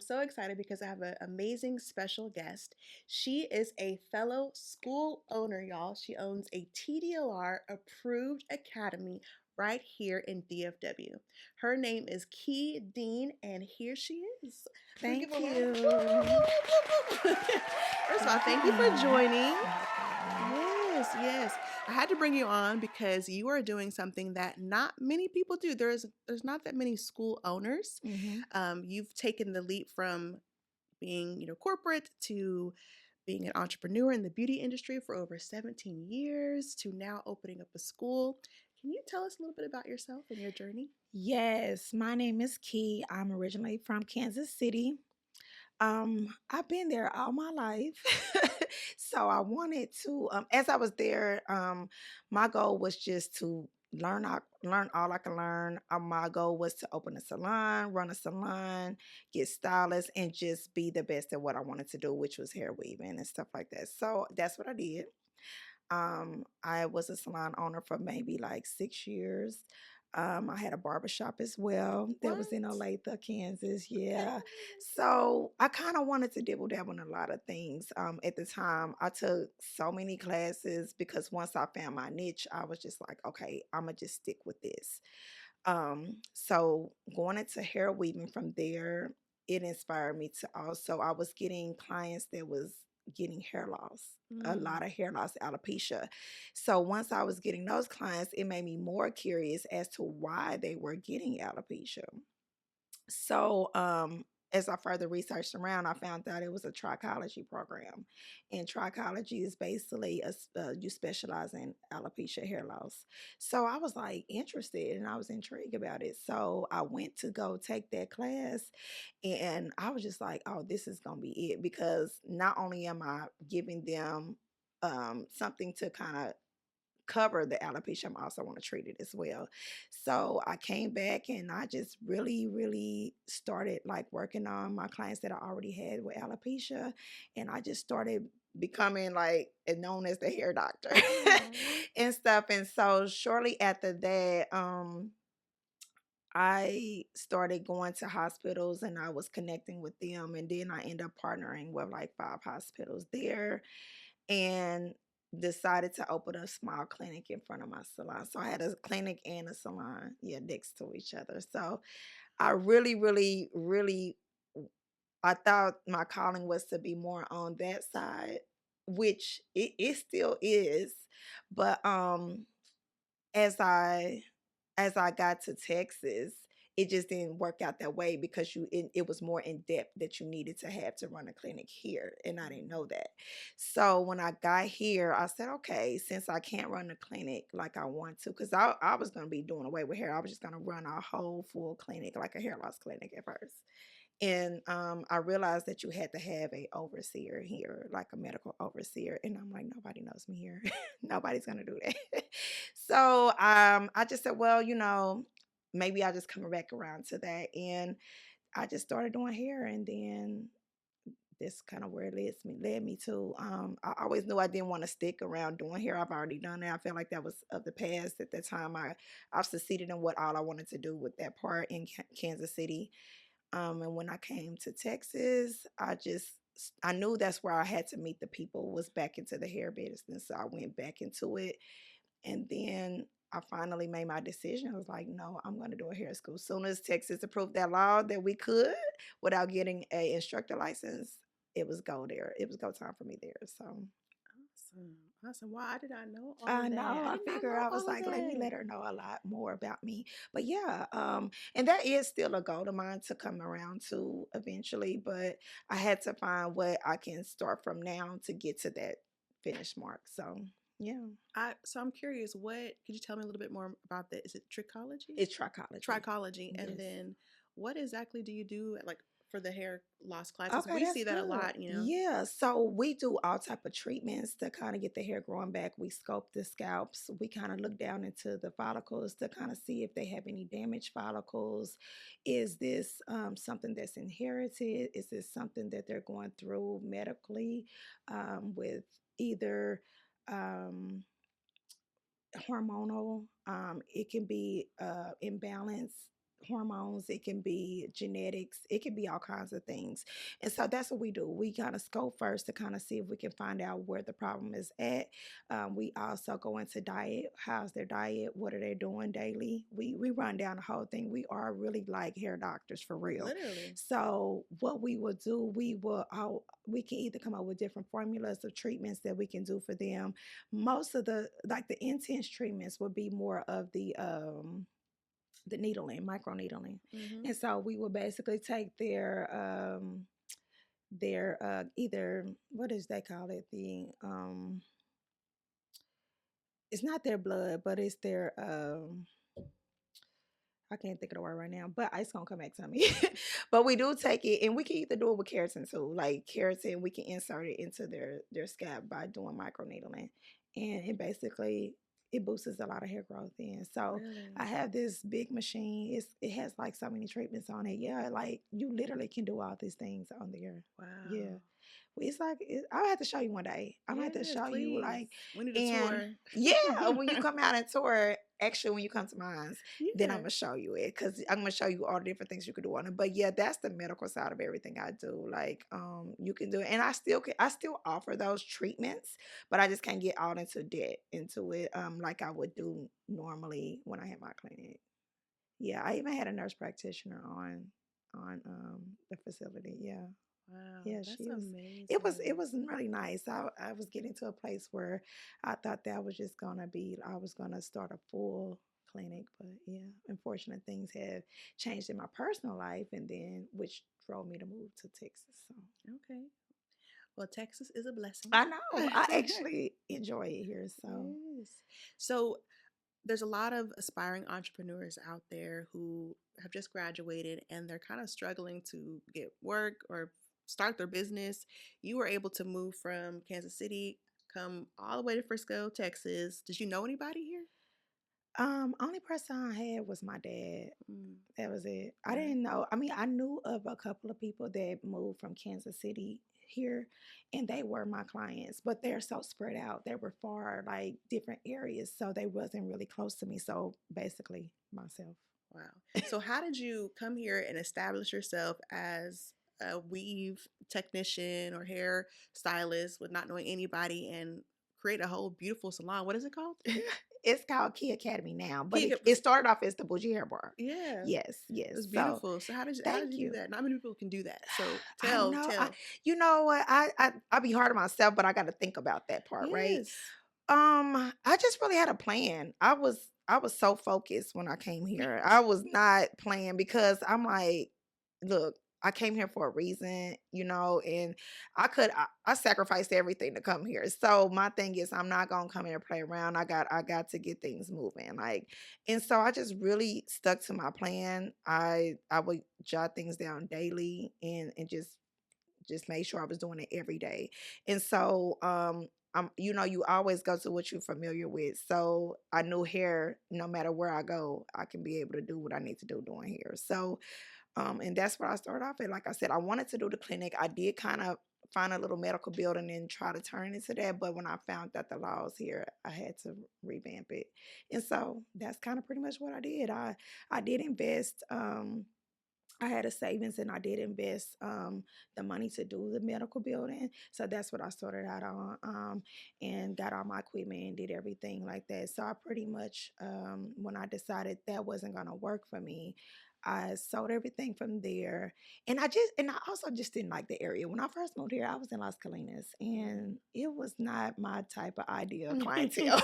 I'm so excited because I have an amazing special guest. She is a fellow school owner, y'all. She owns a TDOR approved academy right here in DFW. Her name is Key Dean, and here she is. Can we give Thank a round? you. First of all, Thank you, thank you for Queen. joining. No problem. Yes, yes. I had to bring you on because you are doing something that not many people do. There's not that many school owners. Hmm. You've taken the leap from being, corporate to being an entrepreneur in the beauty industry for over 17 years to now opening up a school. Can you tell us a little bit about yourself and your journey? Yes, my name is Key. I'm originally from Kansas City. I've been there all my life. So I wanted to, as I was there, my goal was just to learn all I can learn. My goal was to open a salon, run a salon, get stylists, and just be the best at what I wanted to do, which was hair weaving and stuff like that. So that's what I did. I was a salon owner for maybe like 6 years. I had a barbershop as well that was in What? Olathe, Kansas. Okay. Yeah. So I kind of wanted to dibble dabble in a lot of things. At the time, I took so many classes because once I found my niche, I was just like, okay, I'm going to just stick with this. So going into hair weaving from there, it inspired me to also, I was getting clients that was getting hair loss, a Mm. lot of hair loss, alopecia. So once I was getting those clients, it made me more curious as to why they were getting alopecia. So as I further researched around, I found out it was a trichology program. And trichology is basically you specialize in alopecia hair loss. So I was like interested and I was intrigued about it. So I went to go take that class and I was just like, oh, this is going to be it. Because not only am I giving them something to kind of cover the alopecia, I also want to treat it as well. So I came back and I just really, really started like working on my clients that I already had with alopecia. And I just started becoming like known as the hair doctor Oh. and stuff. And so shortly after that, I started going to hospitals and I was connecting with them. And then I ended up partnering with like 5 hospitals there and decided to open a small clinic in front of my salon. So I had a clinic and a salon, yeah, next to each other. So I really, really, really, I thought my calling was to be more on that side, which it still is. But as I as I got to Texas, it just didn't work out that way because it was more in depth that you needed to have to run a clinic here, and I didn't know that. So when I got here, I said, okay, since I can't run a clinic like I want to, because I was going to be doing away with hair, I was just going to run a whole full clinic, like a hair loss clinic at first. And I realized that you had to have a overseer here, like a medical overseer. And I'm like, nobody knows me here. Nobody's gonna do that. So I just said, well, maybe I just coming back around to that. And I just started doing hair, and then this kind of where it led me to. I always knew I didn't want to stick around doing hair. I've already done that. I felt like that was of the past at that time. I've succeeded in what all I wanted to do with that part in Kansas City. And when I came to Texas, I knew that's where I had to meet the people, was back into the hair business. So I went back into it. And then I finally made my decision. I was like, no, I'm going to do a hair school. As soon as Texas approved that law that we could without getting a instructor license, it was go there. It was go time for me there. So Awesome. Awesome. Why did I know all I of that? know. I I did not figure know I was all of like, let me that. let her know a lot more about me. But yeah, and that is still a goal of mine to come around to eventually. But I had to find what I can start from now to get to that finish mark. So yeah, So I'm curious, what could you tell me a little bit more about that? Is it trichology? it's trichology. Trichology. And Yes. then what exactly do you do like for the hair loss classes? Okay, We see that's that a good. lot. Yeah, so we do all type of treatments to kind of get the hair growing back. We sculpt the scalps. We kind of look down into the follicles to kind of see if they have any damaged follicles. Is this something that's inherited? Is this something that they're going through medically with either um, hormonal? It can be imbalance hormones, it can be genetics, it can be all kinds of things. And so that's what we do. We kind of scope first to kind of see if we can find out where the problem is at. We also go into diet. How's their diet? What are they doing daily? We run down the whole thing. We are really like hair doctors for real. Literally. So what we will do, we can either come up with different formulas of treatments that we can do for them. Most of the intense treatments would be more of the needling, micro needling. Mm-hmm. And so we will basically take their either, what is they call it, the it's not their blood, but it's their I can't think of the word right now, but it's gonna come back to me. But we do take it, and we can either do it with keratin too. Like keratin, we can insert it into their scalp by doing microneedling, and it boosts a lot of hair growth in. So Really? I have this big machine. It has like so many treatments on it. Yeah, like you literally can do all these things on there. Yeah. Wow. It's like I'll have to show you one day. I'm gonna have to Yes, show you please. like, We need a and tour. yeah, when you come out and tour, actually when you come to mine, then I'm Yeah. gonna show you it because I'm gonna show you all the different things you could do on it. But yeah, that's the medical side of everything I do. Like, you can do it, and I still offer those treatments, but I just can't get out into debt into it, like I would do normally when I had my clinic. Yeah, I even had a nurse practitioner on the facility. Yeah. Wow, Yeah, that's it amazing. was really nice. I was getting to a place where I thought that was just gonna be I was gonna start a full clinic, but yeah, unfortunate things have changed in my personal life, and then which drove me to move to Texas. So Okay. Well, Texas is a blessing. I know I actually enjoy it here. So Yes. So there's a lot of aspiring entrepreneurs out there who have just graduated and they're kind of struggling to get work or start their business. You were able to move from Kansas City, come all the way to Frisco, Texas. Did you know anybody here? only person I had was my dad. Mm, That was it. I right. didn't know. I mean, I knew of a couple of people that moved from Kansas City here, and they were my clients, but they're so spread out. They were far, like different areas, so they wasn't really close to me. So basically, myself. Wow. So, how did you come here and establish yourself as a weave technician or hair stylist with not knowing anybody and create a whole beautiful salon? What is it called? It's called Key Academy now, but Key. it started off as the Bougie Hair Bar. Yeah, Yes, yes. it's So beautiful. So, how did thank you do you. that? Not many people can do that. So, I tell, know. tell. You know what? I be hard on myself, but I got to think about that part, right? Yes. I just really had a plan. I was so focused when I came here. I was not playing because I'm like, look, I came here for a reason, and I sacrificed everything to come here. So my thing is I'm not gonna come here and play around. I got to get things moving. Like, and so I just really stuck to my plan. I would jot things down daily and just made sure I was doing it every day. And so you always go to what you're familiar with. So I knew hair, no matter where I go, I can be able to do what I need to do doing hair. So and that's what I started off at. Like I said, I wanted to do the clinic. I did kind of find a little medical building and try to turn into that. But when I found that the laws here, I had to revamp it. And so that's kind of pretty much what I did. I did invest. I had a savings and I did invest the money to do the medical building. So that's what I started out on, and got all my equipment and did everything like that. So I pretty much, when I decided that wasn't going to work for me, I sold everything from there. And I also just didn't like the area. When I first moved here, I was in Las Colinas and it was not my type of ideal clientele.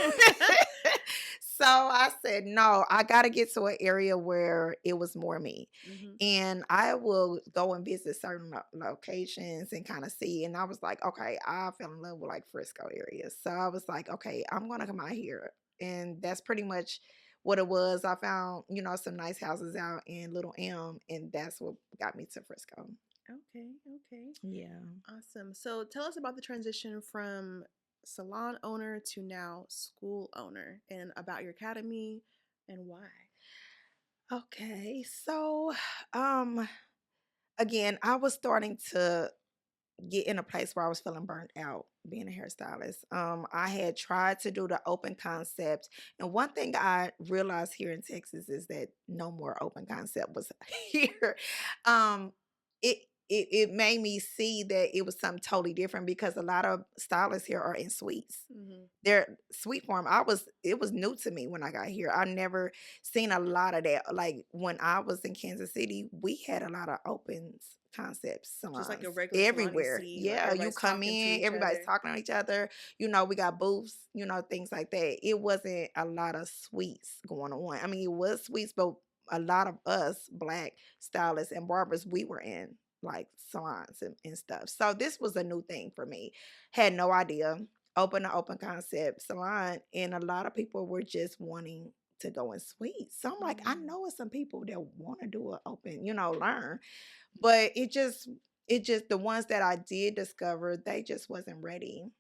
So I said, no, I got to get to an area where it was more me. Hmm. And I will go and visit certain locations and kind of see. And I was like, okay, I fell in love with like Frisco area. So I was like, okay, I'm going to come out here. And that's pretty much what it was. I found, some nice houses out in Little M, and that's what got me to Frisco. Okay. Okay. Yeah. Awesome. So, tell us about the transition from salon owner to now school owner and about your academy and why. Okay. So, um, again, I was starting to get in a place where I was feeling burnt out being a hairstylist. I had tried to do the open concept, and one thing I realized here in Texas is that no more open concept was here. It it made me see that it was something totally different because a lot of stylists here are in suites. Mhm. Their sweet form, it was new to me when I got here. I never seen a lot of that. Like when I was in Kansas City, we had a lot of opens concepts, Just like a salons regular salon you everywhere. see, like Yeah, you everybody's come talking to in, each everybody's other. talking to each other. We got booths, things like that. It wasn't a lot of suites going on. I mean, it was suites, but a lot of us black stylists and barbers, we were in like salons and stuff. So this was a new thing for me. Had no idea. Open an open concept salon, and a lot of people were just wanting to go in suites. So I'm like, I Mm. know it's some people that want to do an open, learn, but it just the ones that I did discover, they just wasn't ready.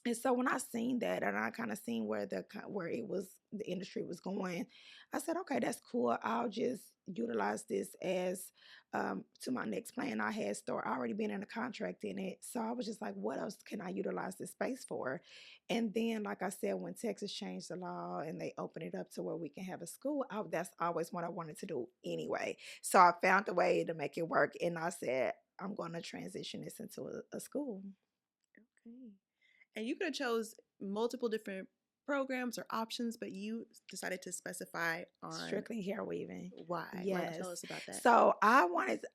And so when I seen that and I kind of seen where it was the industry was going, I said, okay, that's cool. I'll just utilize this as to my next plan. I had store already been in a contract in it. So I was just like, what else can I utilize this space for? And then, like I said, when Texas changed the law and they opened it up to where we can have a school, that's always what I wanted to do anyway. So I found a way to make it work. And I said, I'm going to transition this into a school. Okay. And you could have chose multiple different programs or options, but you decided to specify on Strictly hair weaving. why. Like, Yes. tell us about that. So I wanted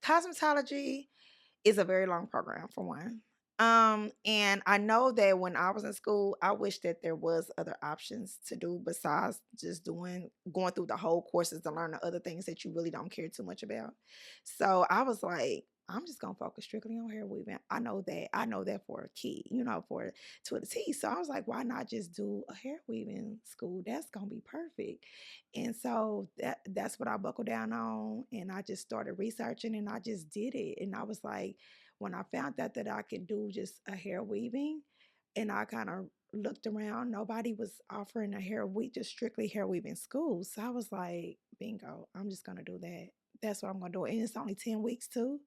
cosmetology is a very long program for one. And I know that when I was in school, I wish that there was other options to do besides just going through the whole courses to learn the other things that you really don't care too much about. So I was like, I'm just gonna focus strictly on hair weaving. I know that. I know that for a key, for to a T. So I was like, why not just do a hair weaving school? That's gonna be perfect. And so that's what I buckled down on, and I just started researching, and I just did it. And I was like, when I found out that I could do just a hair weaving, and I kind of looked around, nobody was offering just strictly hair weaving schools. So I was like, bingo, I'm just gonna do that. That's what I'm gonna do. And it's only 10 weeks too.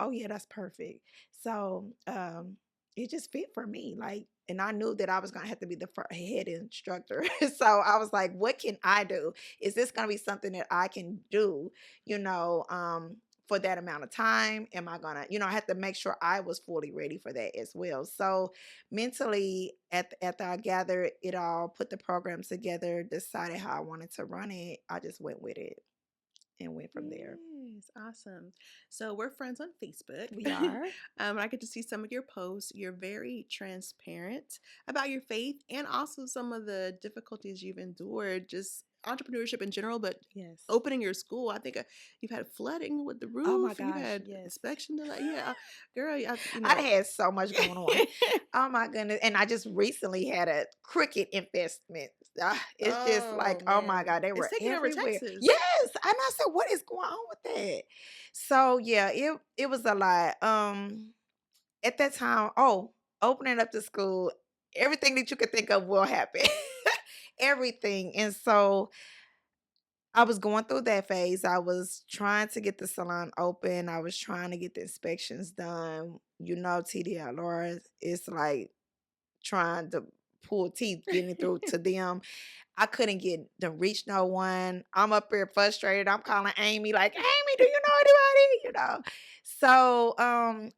Oh yeah, that's perfect. So it just fit for me. Like, and I knew that I was gonna have to be the head instructor. So I was like, what can I do? Is this gonna be something that I can do, you know, for that amount of time? Am I gonna, I had to make sure I was fully ready for that as well. So mentally, after I gathered it all, put the programs together, decided how I wanted to run it, I just went with it and went from there. Yes, awesome. So we're friends on Facebook. We are. And I get to see some of your posts. You're very transparent about your faith and also some of the difficulties you've endured, just entrepreneurship in general, but Yes. opening your school. I think you've had flooding with the Oh my roof. You've gosh, had yes. inspection delay. Yeah, girl, I had so much going on. Oh my goodness. And I just recently had a cricket investment. It's just Oh like, oh my man, God, they it's were taking over everywhere. Texas. Yes. And I said, what is going on with that? So yeah, it was a lot. At that time, opening up the school, everything that you could think of will happen. Everything. And so I was going through that phase. I was trying to get the salon open. I was trying to get the inspections done. TDLR is like trying to pull teeth getting through to them. I couldn't get to reach no one. I'm up here frustrated. I'm calling Amy like, Amy, do you know anybody? So,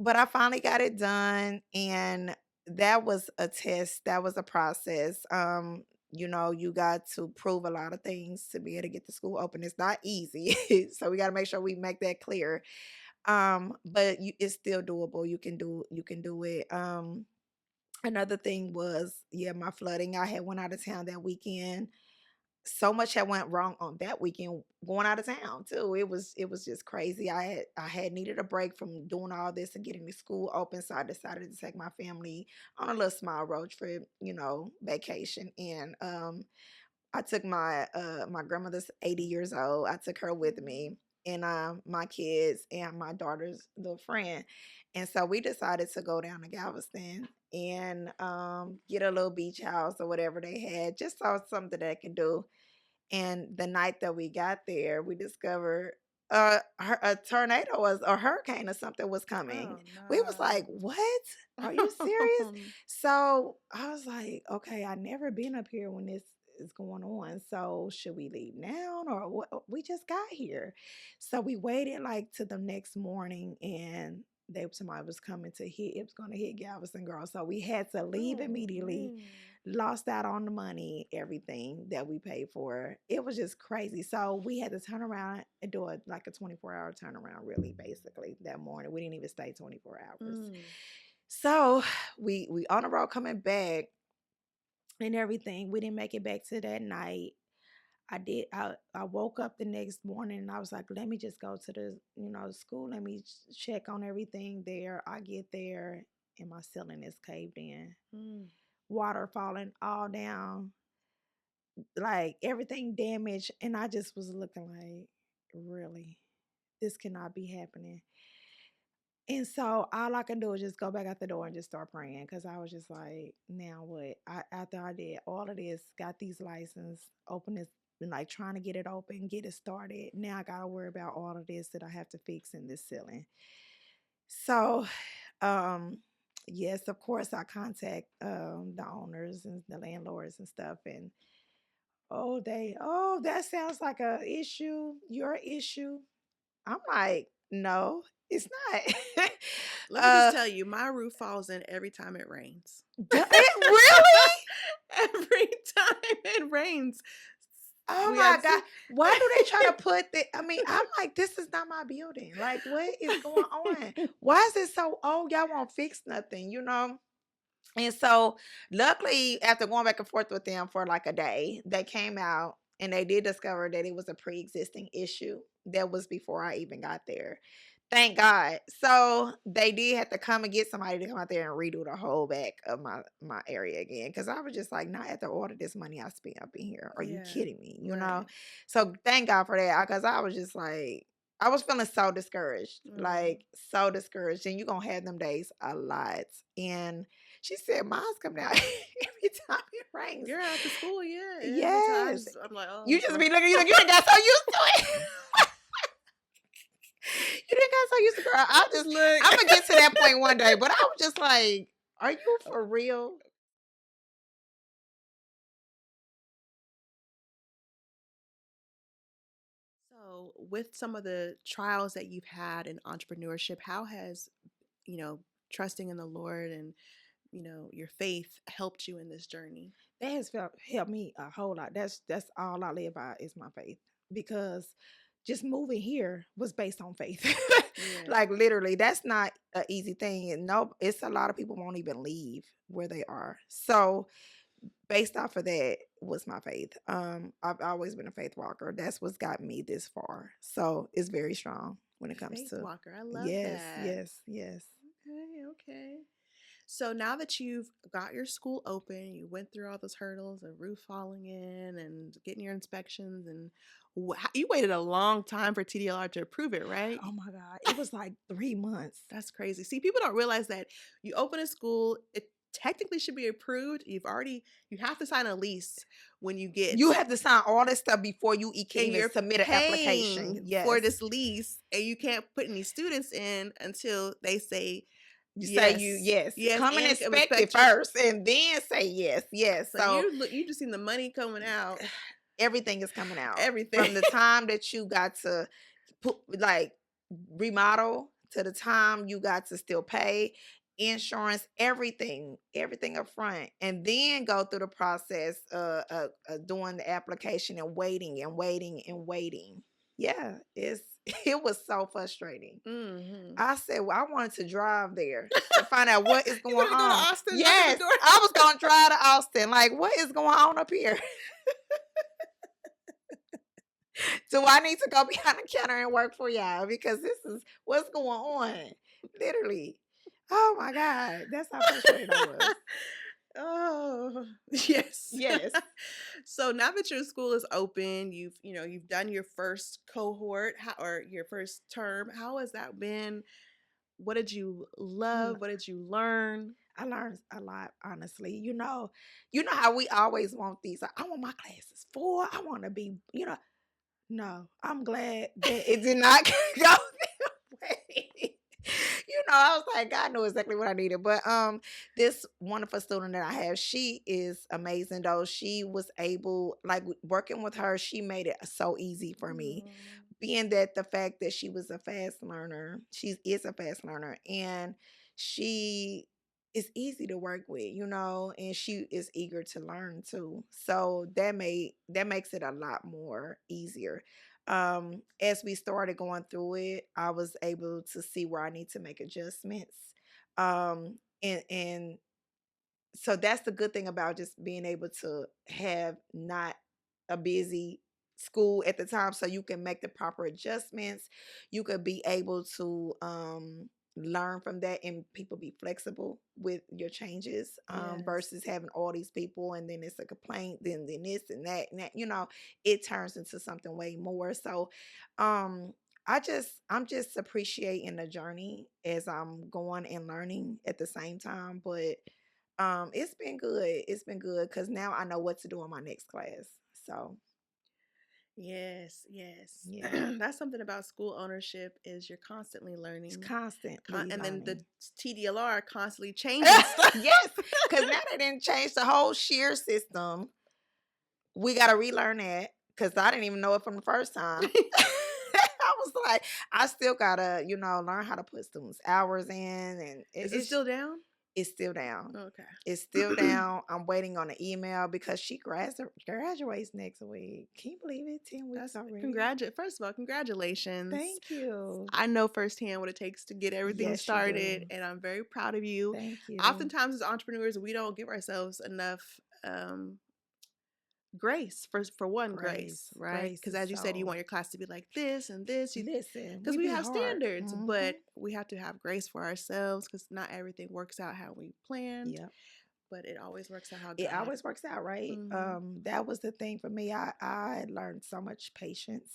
but I finally got it done, and that was a test. That was a process. You got to prove a lot of things to be able to get the school open. It's not easy. So we got to make sure we make that clear. But it's still doable. You can do it. Another thing was, yeah, my flooding. I had went out of town that weekend. So much had went wrong on that weekend going out of town too. It was just crazy. I had needed a break from doing all this and getting the school open. So I decided to take my family on a little small road trip, vacation. And I took my grandmother's 80 years old. I took her with Mhm. me, and my kids and my daughter's little friend. And so we decided to go down to Galveston and get a little beach house or whatever they had, just saw something that I could do. And the night that we got there, we discovered a tornado was or hurricane or something was coming. Oh We was like, no. "What? Are you serious?" So I was like, "Okay, I never been up here when this is going on. So should we leave now or what? We just got here." So we waited like to the next morning, and somebody was coming to hit. It was going to hit Galveston, girl. So we had to leave Oh immediately, man. lost out on the money, everything that we paid for. It was just crazy. So we had to turn around and do it like a 24-hour turnaround, really, basically, that morning. We didn't even stay 24 hours. Mm. So we on the road coming back and everything. We didn't make it back to that night. I woke up the next morning and I was like, let me just go to the school. Let me check on everything there. I get there and my ceiling is caved in. Mm. Water falling all down, like everything damaged. And I just was looking like, really, this cannot be happening. And so all I can do is just go back out the door and just start praying because I was just like, now what? After I did all of this, got these license, open this, and like trying to get it open, get it started. Now I gotta worry about all of this that I have to fix in this ceiling. So, um, yes, of course, I contact the owners and the landlords and stuff, and that sounds like a issue, your issue. I'm like, no, it's not. Let me just tell you, my roof falls in every time it rains. It really? Every time it rains. Oh We my have God. to Why do they try to put the I mean, I'm like, this is not my building. Like, what is going on? Why is it so old? Y'all won't fix nothing, you know? And so, luckily, after going back and forth with them for like a day, they came out and they did discover that it was a pre-existing issue that was before I even got there. Thank God. So they did have to come and get somebody to come out there and redo the whole back of my area again. Cause I was just like, not after all of this money I spent up in here. Are you Yeah, kidding me? You know? right. So thank God for that. Cause I was just like, I was feeling so discouraged. Mm. Like so discouraged. And you're gonna have them days a lot. And she said, mine's come down every time it rains. You're at the school, yeah. Every time Yes. I'm like, You oh, just my. be looking, you like, you done got so used to it. You didn't got so used to girl. I'm gonna Look. get to that point one day, but I was just like, are you for real? So, with some of the trials that you've had in entrepreneurship, how has, trusting in the Lord and, your faith helped you in this journey? That has helped me a whole lot. That's all I live by is my faith. Because just moving here was based on faith. Yeah. Like literally, that's not an easy thing. And no, it's a lot of people won't even leave where they are. So based off of that was my faith. I've always been a faith walker. That's what's got me this far. So it's very strong when it comes Faith to walker. I love yes, that. yes, yes. Okay, okay. So now that you've got your school open, you went through all those hurdles, the roof falling in, and getting your inspections, and you waited a long time for TDLR to approve it, right? Oh my God. It was like 3 months. That's crazy. See, people don't realize that you open a school, it technically should be approved. You have to sign a lease when you get, You have to sign all this stuff before you can and even you're submit an application. paying for Yes. this lease, and you can't put any students in until they say You say yes, yes. yes, Come and and inspect it inspect you. first and then say yes. Yes. So So you just seen the money coming out, everything is coming out everything. from the time that you got to put like remodel to the time you got to still pay insurance, everything up front, and then go through the process doing the application and waiting and waiting and waiting. Yeah, it's it was so frustrating. Hmm. I said, well, I wanted to drive there to find out what is You going want to go to on. Austin, knock on the Yes, door? I was gonna drive to Austin. Like, what is going on up here? Do I need to go behind the counter and work for y'all? Because this is what's going on. Literally. Oh my God. That's how frustrated I was. Oh, yes. Yes. So now that your school is open, you've done your first cohort, or your first term. How has that been? What did you Mm, love? What did you learn? I learned a lot, honestly. You know how we always want these. Like, I want my classes 4. I want to be, No, I'm glad that it did not go that way. I was like, God knew exactly what I needed. But this wonderful student that I have, she is amazing though. She was able, like working with her, she made it so easy for me. Mm, Being that the fact that she was a fast learner, she is a fast learner, and she is easy to work with, and she is eager to learn too. So that makes it a lot more easier. As we started going through it, I was able to see where I need to make adjustments. And so that's the good thing about just being able to have not a busy school at the time, so you can make the proper adjustments. You could be able to learn from that, and people be flexible with your changes, yes. versus having all these people and then it's a complaint, then this and that, it turns into something way more. So um I'm just appreciating the journey as I'm going and learning at the same time. But it's been good. It's been good because now I know what to do in my next class. So Yes, yes. yeah, That's something about school ownership is you're constantly it's learning. constantly And then the learning. TDLR constantly changing stuff. Yes, because now they didn't change the whole shear system. We got to relearn that because I didn't even know it from the first time. I was like, I still gotta, learn how to put students' hours in, and Is it still down? it's still down. Okay. It's still down. I'm waiting on an email because she graduates next week. Can you believe it? 10 weeks That's already. congratulate. First of all, congratulations. Thank you. I know firsthand what it takes to get everything Yes, you started, do. and I'm very proud of you. Thank you. Oftentimes, as entrepreneurs, we don't give ourselves enough grace for one grace, Grace. right? Grace Because is as you said, you so. want your class to be like this and this. You Listen, because we we be have hard. standards, Mm-hmm. but we have to have grace for ourselves because not everything works out how we planned, Yep. but it always works out how It God. always works out, right? Hmm. That was the thing for me. I learned so much patience.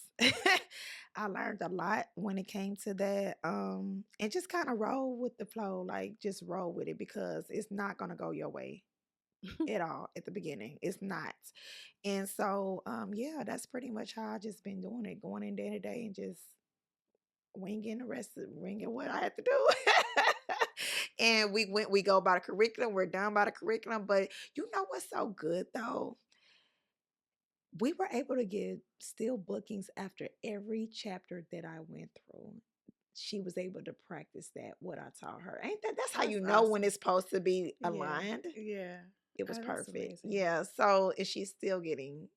I learned a lot when it came to that. And just kind of roll with the flow, like just roll with it because it's not gonna go your way at all at the beginning. It's not. And so yeah, that's pretty much how I just been doing it, going in day to day and just winging what I had to do. And we go by the curriculum, we're done by the curriculum. But you know what's so good though? We were able to get still bookings after every chapter that I went through. She was able to practice that what I taught her. Ain't that's how That's you know when awesome. it's supposed to be Yeah, aligned? yeah. It was That's perfect. amazing. Yeah. So and she's still getting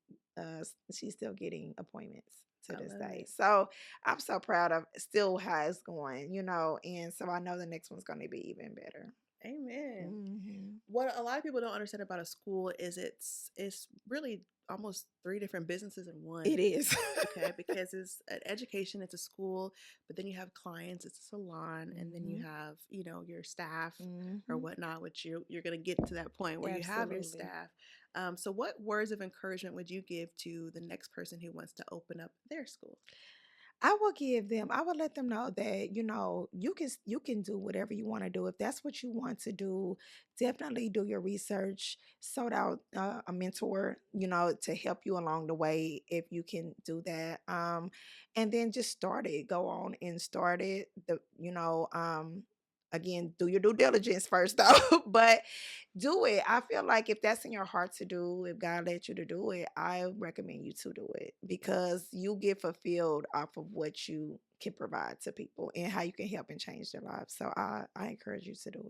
appointments to I this love day. it. So I'm so proud of still how it's going, and so I know the next one's gonna be even better. Amen. Hmm. What a lot of people don't understand about a school is it's really almost three different businesses in one. It is. Okay, because it's an education, it's a school, but then you have clients, it's a salon, and then you Hmm. have, your staff or Hmm. whatnot, which you're gonna get to that point where you have your Absolutely. staff. So what words of encouragement would you give to the next person who wants to open up their school? I would let them know that, you can do whatever you want to do. If that's what you want to do, definitely do your research, sort out a mentor, to help you along the way if you can do that. And then just start it, go on and start it. Again, do your due diligence first though, but do it. I feel like if that's in your heart to do, if God led you to do it, I recommend you to do it because you get fulfilled off of what you can provide to people and how you can help and change their lives. So I encourage you to do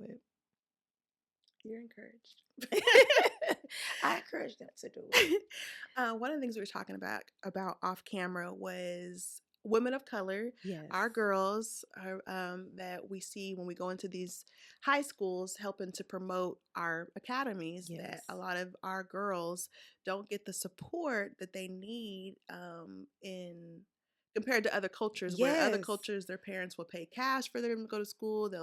You're encouraged. it. I encourage them to do it. One of the things we were talking about off camera was women of color, Yes. our girls that we see when we go into these high schools helping to promote our academies, that Yes. a lot of our girls don't get the support that they need in compared to other cultures, where other Yes. cultures their parents will pay cash for them to go to school. They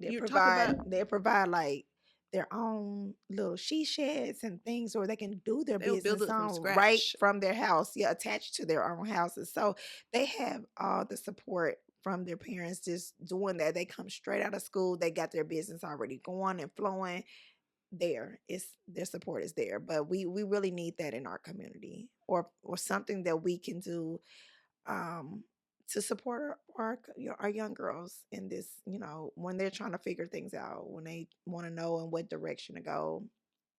You're talking provide about they provide like their own little she sheds and things, or they can do their they'll build business it from on right scratch. from their house, yeah, attached to their own houses. So they have all the support from their parents just doing that. They come straight out of school, they got their business already going and flowing. there. It's their support is there, but we really need that in our community, or something that we can do um to support our young girls in this, when they're trying to figure things out, when they want to know in what direction to go.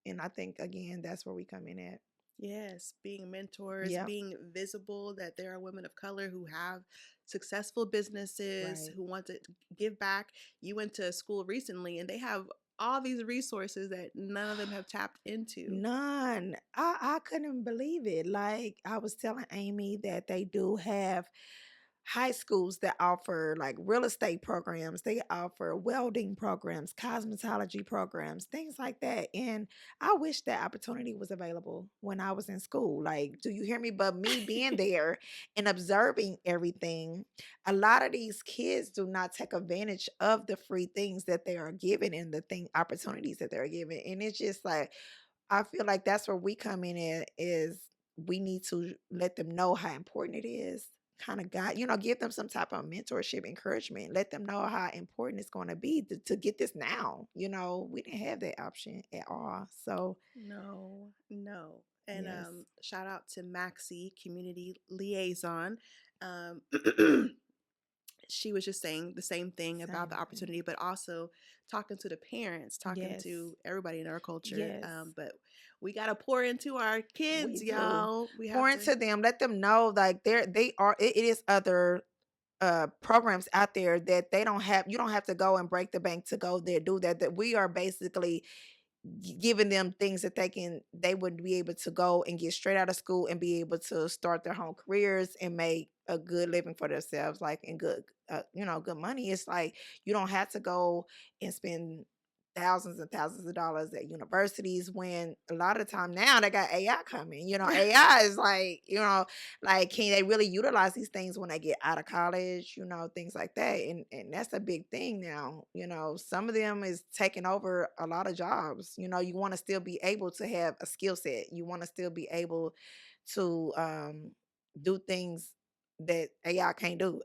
And I think again that's where we come in at. Yes, being mentors, Yep. being visible that there are women of color who have successful businesses, Right. who want to give back. You went to school recently and they have all these resources that none of them have tapped into. None. I couldn't believe it. Like I was telling Amy that they do have high schools that offer like real estate programs, they offer welding programs, cosmetology programs, things like that. And I wish that opportunity was available when I was in school. Like, do you hear me? But me being there and observing everything, a lot of these kids do not take advantage of the free things that they are given and the thing opportunities that they're given. And it's just like I feel like that's where we come in at is we need to let them know how important it is. Kind of guide, give them some type of mentorship, encouragement. Let them know how important it's going to be to get this now. We didn't have that option at all. So, No, no. And yes, shout out to Maxie, community liaison. Um, she was just saying the same thing about the same thing. opportunity, but also talking to the parents, talking Yes, to everybody in our culture. yes, But we got to pour into our we kids, do. y'all. We have Pour to. into them. Let them know like they are. It is other programs out there that they don't have. You don't have to go and break the bank to go there do that. That we are basically giving them things that they would be able to go and get straight out of school and be able to start their home careers and make a good living for themselves, like in good good money. It's like you don't have to go and spend thousands and thousands of dollars at universities when a lot of the time now they got AI coming. AI is like can they really utilize these things when they get out of college, things like that. And that's a big thing now. Some of them is taking over a lot of jobs. You want to still be able to have a skill set. You want to still be able to do things that AI can't do.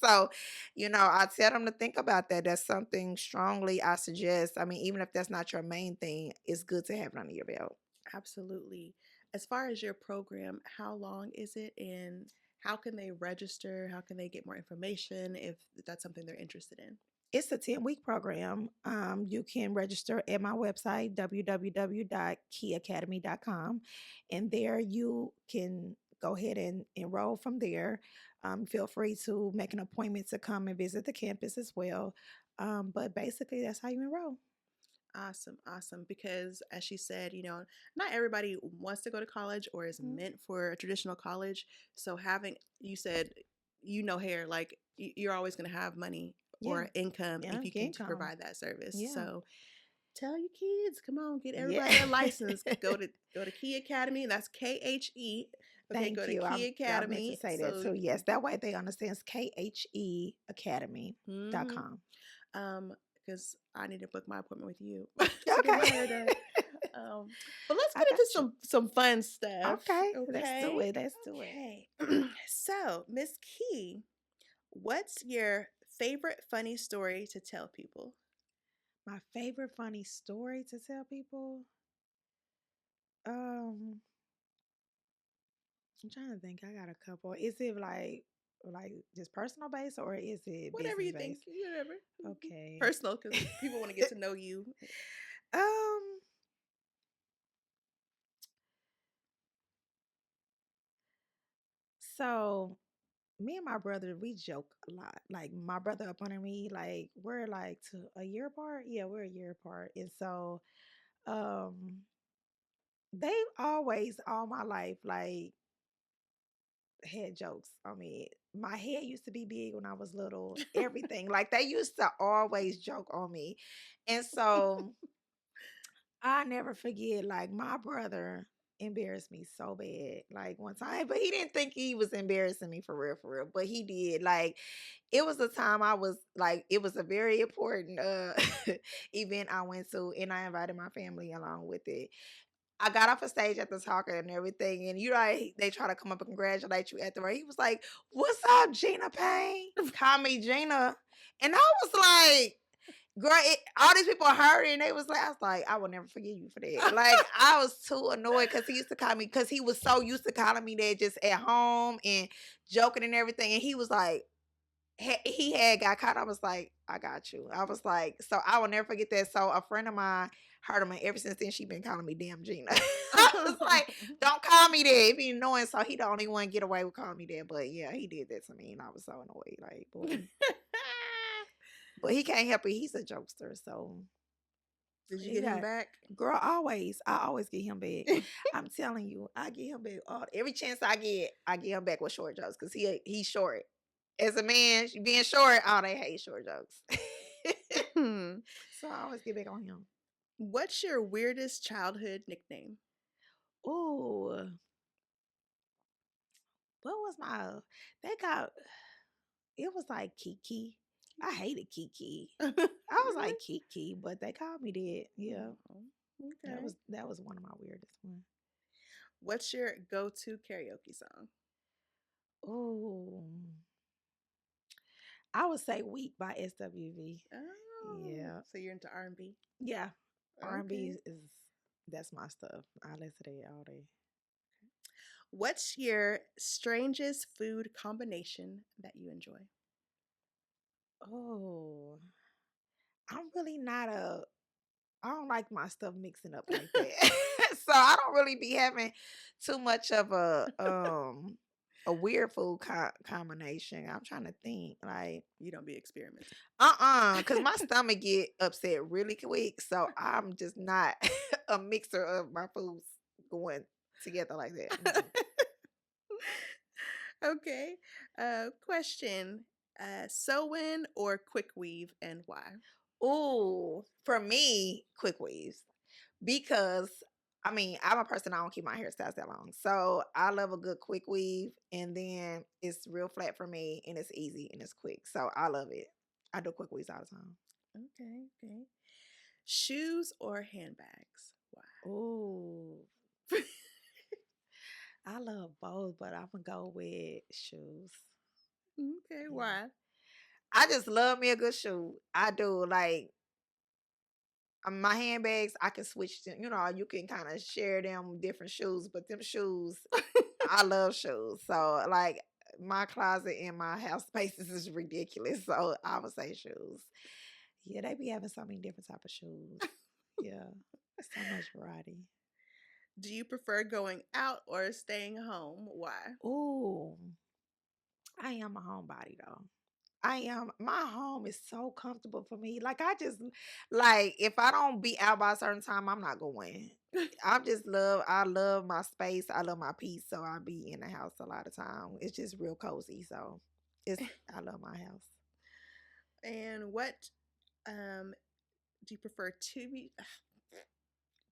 So, I tell them to think about that. That's something strongly I suggest. I mean, even if that's not your main thing, it's good to have it under your belt. Absolutely. As far as your program, how long is it and how can they register? How can they get more information if that's something they're interested in? It's a 10-week program. You can register at my website, www.keyacademy.com. And there you can go ahead and enroll from there. Feel free to make an appointment to come and visit the campus as well. But basically, that's how you enroll. Awesome, awesome. Because as she said, not everybody wants to go to college or is Mhm. meant for a traditional college. So having, you said, hair, like you're always going to have money Yeah. or income Yeah. if you Get can income. provide that service. Yeah. So tell your kids, come on, get Yeah. everybody a license. Go to Key Academy. That's KHE. Okay, go Thank to you. Key I meant to Academy. say that So, too. Yes, that way they understand it's mm-hmm. KHEacademy.com. Because I need to book my appointment with you to get Okay. my hair done. But let's I get into got you. some fun stuff. Okay, let's do Okay. it. Let's do it. Okay. So, Miss Key, what's your favorite funny story to tell people? My favorite funny story to tell people. Um, I'm trying to think. I got a couple. Is it like just personal based or is it Whatever business you think, based? whatever. Okay. Personal, because people want to get to know you. um. So me and my brother, we joke a lot. Like my brother up under me, like we're like a year apart. Yeah, we're a year apart, and so um, they've always all my life like had jokes on me. My head used to be big when I was little. Everything like they used to always joke on me, and so I never forget. Like my brother embarrassed me so bad, like one time, but he didn't think he was embarrassing me for real, but he did. Like it was a time I was like, it was a very important event I went to, and I invited my family along with it. I got off a stage at the talker and everything, and they try to come up and congratulate you afterward. He was like, "What's up, Gina Payne? Call me Gina," and I was like. girl, all these people heard it and they was like, I was like, I will never forgive you for that. Like, I was too annoyed because he used to call me, because he was so used to calling me that just at home and joking and everything. And he was like, he had got caught. I was like, I got you. I was like, so I will never forget that. So a friend of mine heard him, and ever since then she been calling me damn Gina. I was like, don't call me that. If you annoying, so he the only one get away with calling me that. But yeah, he did that to me, and I was so annoyed. Like, boy, but he can't help it. He's a jokester, so Did you he get him got. back? Girl, always. I always get him back. I'm telling you, I get him back. Every chance I get him back with short jokes because he's short. As a man, being short, oh, they hate short jokes. Hmm. So I always get back on him. What's your weirdest childhood nickname? Ooh, what was my? They got. It was like Kiki. I hated Kiki. I was Really? like Kiki, but they called me that. Yeah, Oh, okay. that was one of my weirdest ones. What's your go-to karaoke song? Ooh, I would say "Weak" by SWV. Oh, Yeah, so you're into R&B. yeah. R&B Okay. is that's my stuff. I listen to it all day. What's your strangest food combination that you enjoy? Oh, I'm really not a. I don't like my stuff mixing up like that. So I don't really be having too much of a weird food combination. I'm trying to think like You don't be experimenting. cuz my stomach get upset really quick. So I'm just not a mixer of my foods going together like that. Mm-mm. Okay. Question. Sew-in or quick weave and why? Ooh, for me, quick weaves. Because I mean, I'm a person, I don't keep my hairstyles that long. So I love a good quick weave, and then it's real flat for me and it's easy and it's quick. So I love it. I do quick weaves all the time. Okay, okay. Shoes or handbags? Why? Ooh. I love both, but I'm gonna go with shoes. Okay, Yeah. why? I just love me a good shoe. I do like my handbags, I can switch them, you can kind of share them with different shoes, but them shoes, I love shoes. So like my closet and my house spaces is ridiculous. So I would say shoes. Yeah, they be having so many different type of shoes. Yeah. So much variety. Do you prefer going out or staying home? Why? Ooh, I am a homebody though. I am. My home is so comfortable for me. Like I just like if I don't be out by a certain time, I'm not going. I love my space. I love my peace. So I be in the house a lot of time. It's just real cozy. So it's I love my house. And what um do you prefer TV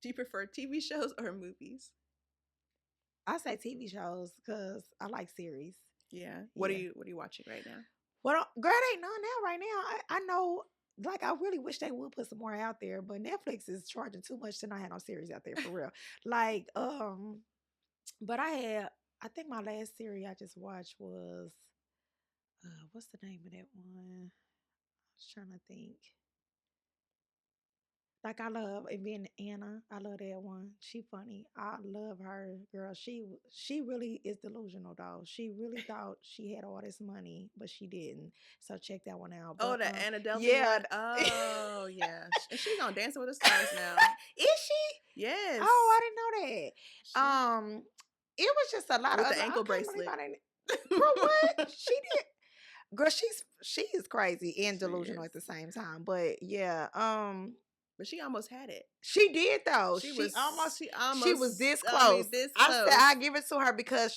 do you prefer TV shows or movies? I say TV shows because I like series. Yeah. Yeah. What are you watching right now? Well, girl, there ain't none now right now. I know, like, I really wish they would put some more out there, but Netflix is charging too much to not have no series out there for real. Like, but I think my last series I just watched was, what's the name of that one? I was trying to think. Like I love and then Anna, I love that one. She funny. I love her, girl. She really is delusional, though. She really thought she had all this money, but she didn't. So check that one out. Oh, But the Anna Delvey yeah, one. Oh, yeah. And she's on Dancing with the Stars now. is she? Yes. Oh, I didn't know that. She It was just a lot of with the other. I ankle can't believe bracelet. I didn't. Girl, what she did? Girl, she is crazy and She delusional is. at the same time. But yeah, But she almost had it. she did though. She was she She almost was this I close. mean this I said close. I give it to her because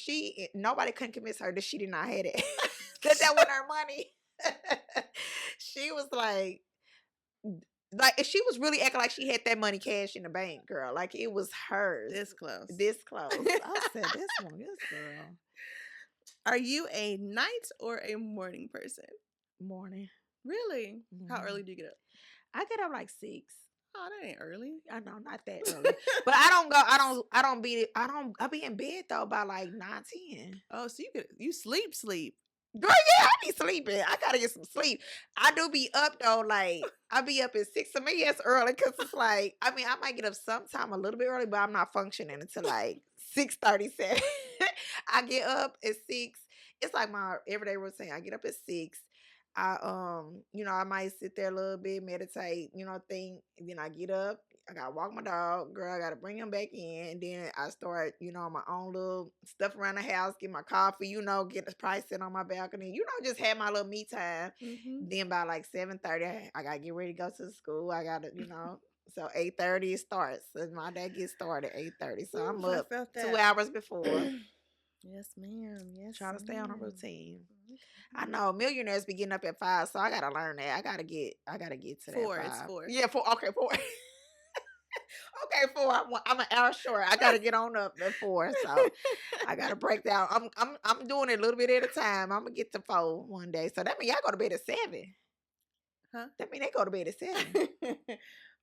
nobody couldn't convince her that she did not have it. That wasn't her money. She was like if she was really acting like she had that money cash in the bank, girl. Like it was hers. This close. This close. I said this girl. Are you a night or a morning person? Morning. Really? How Mhm. early do you get up? I get up like 6. Oh, that ain't early. I know, not that early. But I don't be in bed though by like 9, 10. Oh, so you sleep. Girl, yeah, I be sleeping. I gotta get some sleep. I do be up though, like I be up at 6. To me, it's early because it's like I mean, I might get up sometime a little bit early, but I'm not functioning until like 6:37. I get up at 6. It's like my everyday routine. I get up at 6. I might sit there a little bit, meditate, think. Then I get up. I gotta walk my dog, girl. I gotta bring him back in, and then I start, my own little stuff around the house, get my coffee, get the price sit on my balcony, just have my little me time. Mm-hmm. Then by like 7:30, I gotta get ready to go to the school. I gotta, so 8:30 it starts, and my day gets started 8:30. So I'm I up felt 2 that. hours before, Yes, ma'am. Yes, trying to stay on a ma'am. routine. I Okay. know millionaires be getting up at 5, so I gotta learn that. I gotta get to that Four. It's 5. 4. Yeah, 4. Okay, 4. Okay, 4. I'm an hour short. I gotta get on up at 4. So I gotta break down. I'm doing it a little bit at a time. I'm gonna get to 4 one day. So that means y'all go to bed at 7. Huh? That means they go to bed at 7.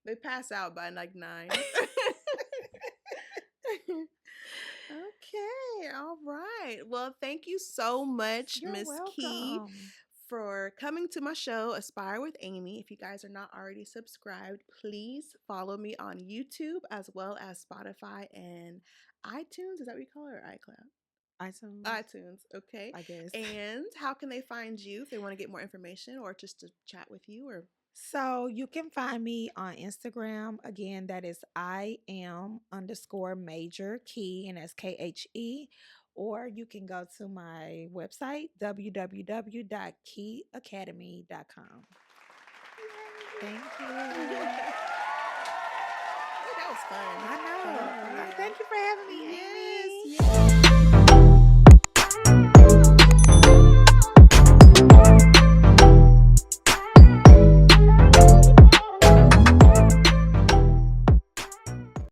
They pass out by like 9. Okay, all right. Well, thank you so much, You're Miss Key, welcome. for coming to my show, Aspire with Amy. If you guys are not already subscribed, please follow me on YouTube as well as Spotify and iTunes. Is that what you call it, or iCloud? iTunes, okay. I guess. And how can they find you if they want to get more information or just to chat with you? Or So you can find me on Instagram. Again, that is I am_Major Key, and that's KHE. Or you can go to my website, www.keyacademy.com. Thank you. That was fun. I know. Thank you for having me, Amy.